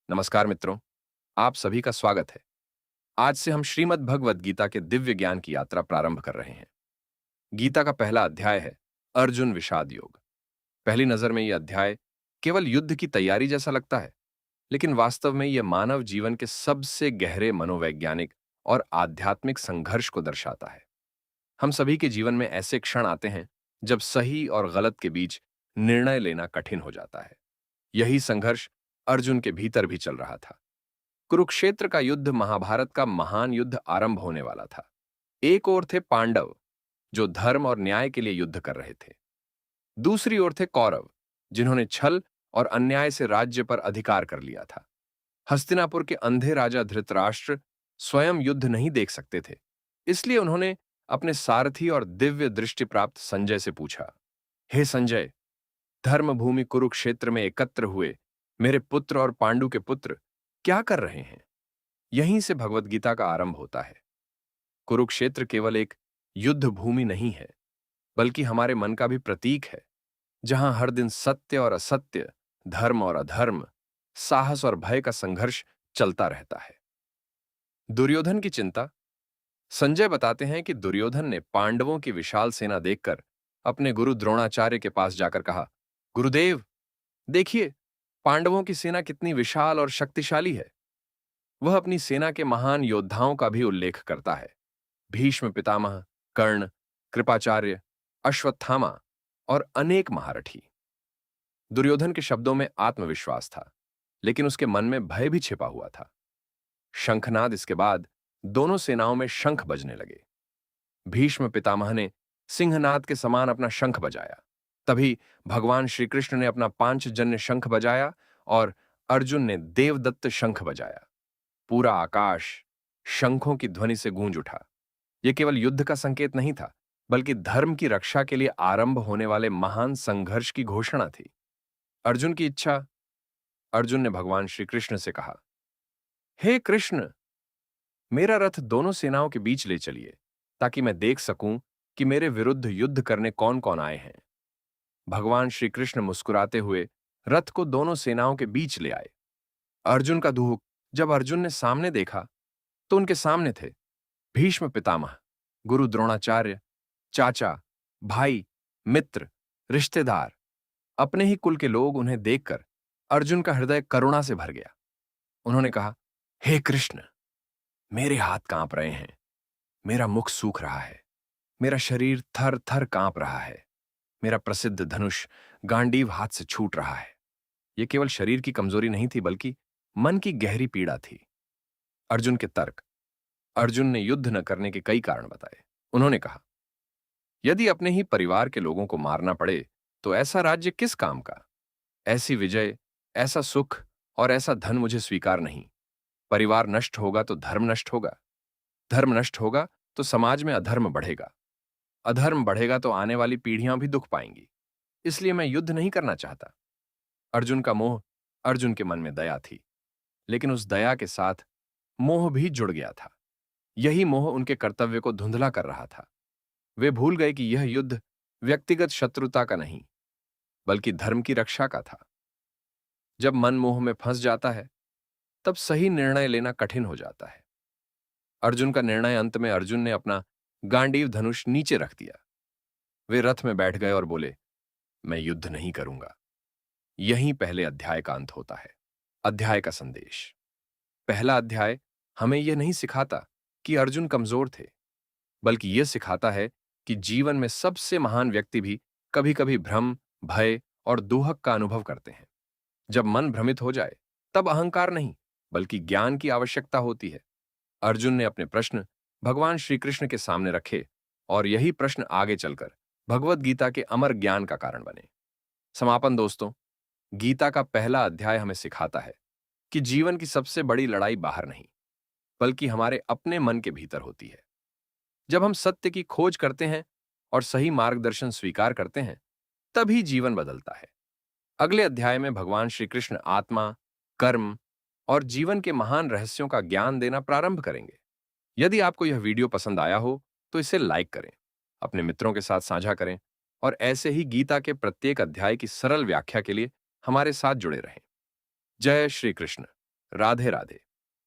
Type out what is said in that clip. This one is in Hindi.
नमस्कार मित्रों, आप सभी का स्वागत है। आज से हम श्रीमद् भगवद गीता के दिव्य ज्ञान की यात्रा प्रारंभ कर रहे हैं। गीता का पहला अध्याय है अर्जुन विषाद योग। पहली नजर में यह अध्याय केवल युद्ध की तैयारी जैसा लगता है, लेकिन वास्तव में यह मानव जीवन के सबसे गहरे मनोवैज्ञानिक और आध्यात्मिक संघर्ष को दर्शाता है। हम सभी के जीवन में ऐसे क्षण आते हैं जब सही और गलत के बीच निर्णय लेना कठिन हो जाता है। यही संघर्ष अर्जुन के भीतर भी चल रहा था। कुरुक्षेत्र का युद्ध महाभारत का महान युद्ध आरंभ होने वाला था। एक ओर थे पांडव, जो धर्म और न्याय के लिए युद्ध कर रहे थे। दूसरी ओर थे कौरव, जिन्होंने छल और अन्याय से राज्य पर अधिकार कर लिया था। हस्तिनापुर के अंधे राजा धृतराष्ट्र स्वयं युद्ध नहीं देख सकते थे, इसलिए उन्होंने अपने सारथी और दिव्य दृष्टि प्राप्त संजय से पूछा, हे संजय, धर्मभूमि कुरुक्षेत्र में एकत्र हुए मेरे पुत्र और पांडु के पुत्र क्या कर रहे हैं? यहीं से भगवद गीता का आरंभ होता है। कुरुक्षेत्र केवल एक युद्ध भूमि नहीं है, बल्कि हमारे मन का भी प्रतीक है, जहां हर दिन सत्य और असत्य, धर्म और अधर्म, साहस और भय का संघर्ष चलता रहता है। दुर्योधन की चिंता। संजय बताते हैं कि दुर्योधन ने पांडवों की विशाल सेना देखकर अपने गुरु द्रोणाचार्य के पास जाकर कहा, गुरुदेव, देखिए, पांडवों की सेना कितनी विशाल और शक्तिशाली है। वह अपनी सेना के महान योद्धाओं का भी उल्लेख करता है, भीष्म पितामह, कर्ण, कृपाचार्य, अश्वत्थामा और अनेक महारथी। दुर्योधन के शब्दों में आत्मविश्वास था, लेकिन उसके मन में भय भी छिपा हुआ था। शंखनाद इसके बाद दोनों सेनाओं में शंख बजने लगे। भीष्म पितामह ने सिंहनाद के समान अपना शंख बजाया। तभी भगवान श्री कृष्ण ने अपना पांचजन्य शंख बजाया और अर्जुन ने देवदत्त शंख बजाया। पूरा आकाश शंखों की ध्वनि से गूंज उठा। यह केवल युद्ध का संकेत नहीं था, बल्कि धर्म की रक्षा के लिए आरंभ होने वाले महान संघर्ष की घोषणा थी। अर्जुन की इच्छा। अर्जुन ने भगवान श्री कृष्ण से कहा, हे कृष्ण, मेरा रथ दोनों सेनाओं के बीच ले चलिए, ताकि मैं देख सकूं कि मेरे विरुद्ध युद्ध करने कौन कौन आए हैं। भगवान श्री कृष्ण मुस्कुराते हुए रथ को दोनों सेनाओं के बीच ले आए। अर्जुन का दुख। जब अर्जुन ने सामने देखा, तो उनके सामने थे भीष्म पितामह, गुरु द्रोणाचार्य, चाचा, भाई, मित्र, रिश्तेदार, अपने ही कुल के लोग। उन्हें देखकर अर्जुन का हृदय करुणा से भर गया। उन्होंने कहा, हे कृष्ण, मेरे हाथ कांप रहे हैं, मेरा मुख सूख रहा है, मेरा शरीर थर थर कांप रहा है, मेरा प्रसिद्ध धनुष गांडीव हाथ से छूट रहा है। यह केवल शरीर की कमजोरी नहीं थी, बल्कि मन की गहरी पीड़ा थी। अर्जुन के तर्क। अर्जुन ने युद्ध न करने के कई कारण बताए। उन्होंने कहा, यदि अपने ही परिवार के लोगों को मारना पड़े, तो ऐसा राज्य किस काम का? ऐसी विजय, ऐसा सुख और ऐसा धन मुझे स्वीकार नहीं। परिवार नष्ट होगा तो धर्म नष्ट होगा, धर्म नष्ट होगा तो समाज में अधर्म बढ़ेगा, अधर्म बढ़ेगा तो आने वाली पीढ़ियां भी दुख पाएंगी। इसलिए मैं युद्ध नहीं करना चाहता। अर्जुन का मोह। अर्जुन के मन में दया थी, लेकिन उस दया के साथ मोह भी जुड़ गया था। यही मोह उनके कर्तव्य को धुंधला कर रहा था। वे भूल गए कि यह युद्ध व्यक्तिगत शत्रुता का नहीं, बल्कि धर्म की रक्षा का था। जब मन मोह में फंस जाता है, तब सही निर्णय लेना कठिन हो जाता है। अर्जुन का निर्णय। अंत में अर्जुन ने अपना गांडीव धनुष नीचे रख दिया। वे रथ में बैठ गए और बोले, मैं युद्ध नहीं करूंगा। यहीं पहले अध्याय का अंत होता है। अध्याय का संदेश। पहला अध्याय हमें यह नहीं सिखाता कि अर्जुन कमजोर थे, बल्कि यह सिखाता है कि जीवन में सबसे महान व्यक्ति भी कभी-कभी भ्रम, भय और दुहक का अनुभव करते हैं। जब मन भ्रमित हो जाए, तब अहंकार नहीं, बल्कि ज्ञान की आवश्यकता होती है। अर्जुन ने अपने प्रश्न भगवान श्री कृष्ण के सामने रखे, और यही प्रश्न आगे चलकर भगवद गीता के अमर ज्ञान का कारण बने। समापन। दोस्तों, गीता का पहला अध्याय हमें सिखाता है कि जीवन की सबसे बड़ी लड़ाई बाहर नहीं, बल्कि हमारे अपने मन के भीतर होती है। जब हम सत्य की खोज करते हैं और सही मार्गदर्शन स्वीकार करते हैं, तभी जीवन बदलता है। अगले अध्याय में भगवान श्री कृष्ण आत्मा, कर्म और जीवन के महान रहस्यों का ज्ञान देना प्रारंभ करेंगे। यदि आपको यह वीडियो पसंद आया हो, तो इसे लाइक करें, अपने मित्रों के साथ साझा करें और ऐसे ही गीता के प्रत्येक अध्याय की सरल व्याख्या के लिए हमारे साथ जुड़े रहें। जय श्री कृष्ण। राधे राधे।